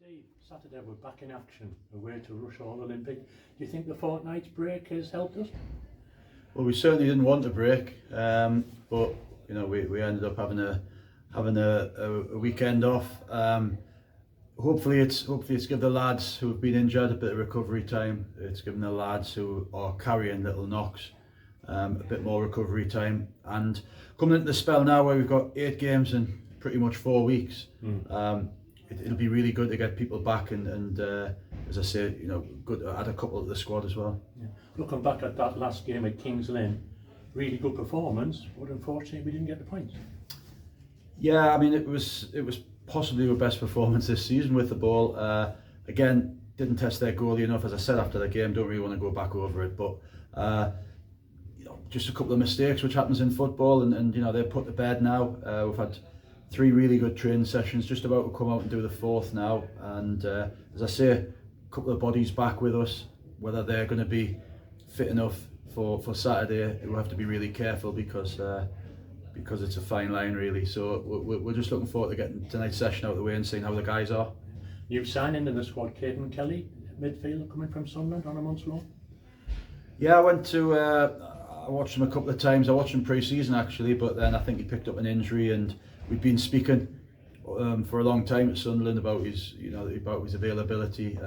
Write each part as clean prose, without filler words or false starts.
Steve, Saturday we're back in action, away to Rushall Olympic. Do you think the fortnight's break has helped us? Well, we certainly didn't want a break, but you know we ended up having a weekend off. Hopefully it's given the lads who have been injured a bit of recovery time. It's given the lads who are carrying little knocks a bit more recovery time. And coming into the spell now where we've got 8 games in pretty much 4 weeks, it'll be really good to get people back and as I say, you know, good to add a couple to the squad as well. Yeah. Looking back at that last game at Kings Lynn, really good performance, but unfortunately we didn't get the points. Yeah, I mean it was possibly our best performance this season with the ball. Again, didn't test their goalie enough, as I said after the game. Don't really want to go back over it, but you know, just a couple of mistakes which happens in football, and you know they're put to bed now. We've had 3 really good training sessions, just about to come out and do the 4th now, and as I say, a couple of bodies back with us. Whether they're going to be fit enough for Saturday, we'll have to be really careful because it's a fine line really. So we're just looking forward to getting tonight's session out of the way and seeing how the guys are. New signing in the squad, Caden Kelly, midfielder coming from Sunderland on a month's loan. Yeah, I watched him a couple of times. I watched him pre-season actually, but then I think he picked up an injury, and we've been speaking for a long time at Sunderland about his availability.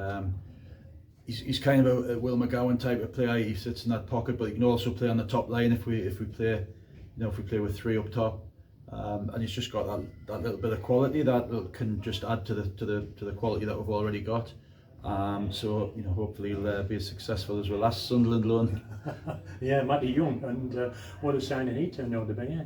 He's kind of a Will McGowan type of player. He sits in that pocket, but he can also play on the top line if we play, you know, if we play with 3 up top. And he's just got that little bit of quality that can just add to the quality that we've already got. So you know, hopefully he'll be as successful as our last Sunderland loan. Yeah, Matty Young, and what a signing he turned out to be.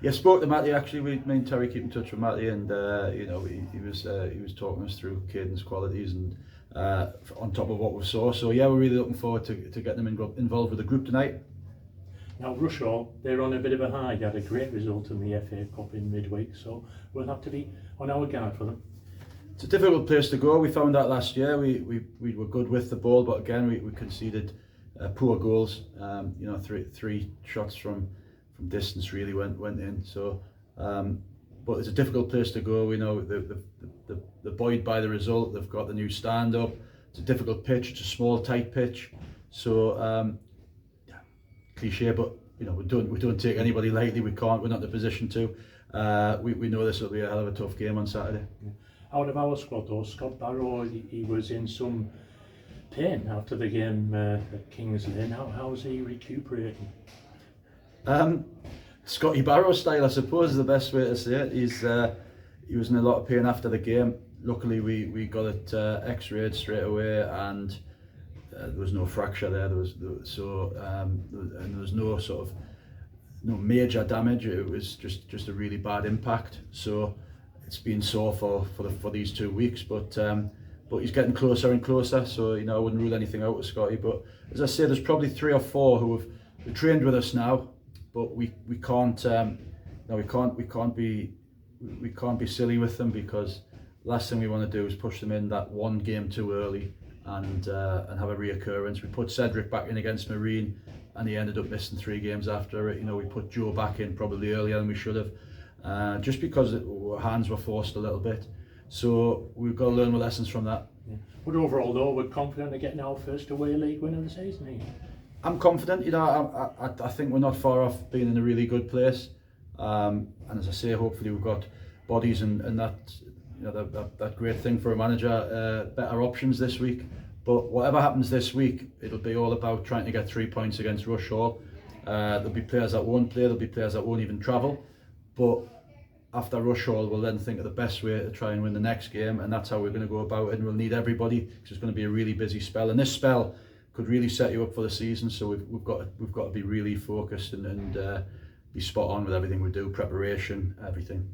Yeah, spoke to Matty actually. Me and Terry keep in touch with Matty, and you know he was talking us through Caden's qualities and on top of what we saw. So yeah, we're really looking forward to getting them involved with the group tonight. Now Rushall, they're on a bit of a high. They had a great result in the FA Cup in midweek, so we'll have to be on our guard for them. It's a difficult place to go. We found that last year. We were good with the ball, but again we conceded poor goals. You know, three shots from distance really went in. So, but it's a difficult place to go. We know they're buoyed by the result. They've got the new stand up. It's a difficult pitch. It's a small, tight pitch. So, yeah, cliche, but you know we don't take anybody lightly. We can't. We're not in a position to. We know this will be a hell of a tough game on Saturday. Yeah. Out of our squad though, Scott Barrow, he was in some pain after the game at Kings Lynn. How's he recuperating? Scotty Barrow style, I suppose, is the best way to say it. He was in a lot of pain after the game. Luckily we got it x-rayed straight away, and there was no fracture there. There was no sort of major damage. It was just a really bad impact. So it's been sore for these 2 weeks, but he's getting closer and closer. So you know, I wouldn't rule anything out with Scotty. But as I say, there's probably 3 or 4 who have trained with us now, but we can't be silly with them, because last thing we want to do is push them in that one game too early and have a reoccurrence. We put Cedric back in against Marine, and he ended up missing 3 games after it. You know, we put Joe back in probably earlier than we should have, just because our hands were forced a little bit. So we've got to learn the lessons from that. Yeah. But overall though, we're confident of getting our first away league win of the season here. I'm confident. You know, I think we're not far off being in a really good place. And as I say, hopefully we've got bodies and that, you know, that great thing for a manager, better options this week. But whatever happens this week, it'll be all about trying to get 3 points against Rushall. There'll be players that won't play. There'll be players that won't even travel. But after Rushall, we'll then think of the best way to try and win the next game, and that's how we're going to go about it. And we'll need everybody, because it's going to be a really busy spell. And this spell could really set you up for the season. So we've got to be really focused and be spot on with everything we do, preparation, everything.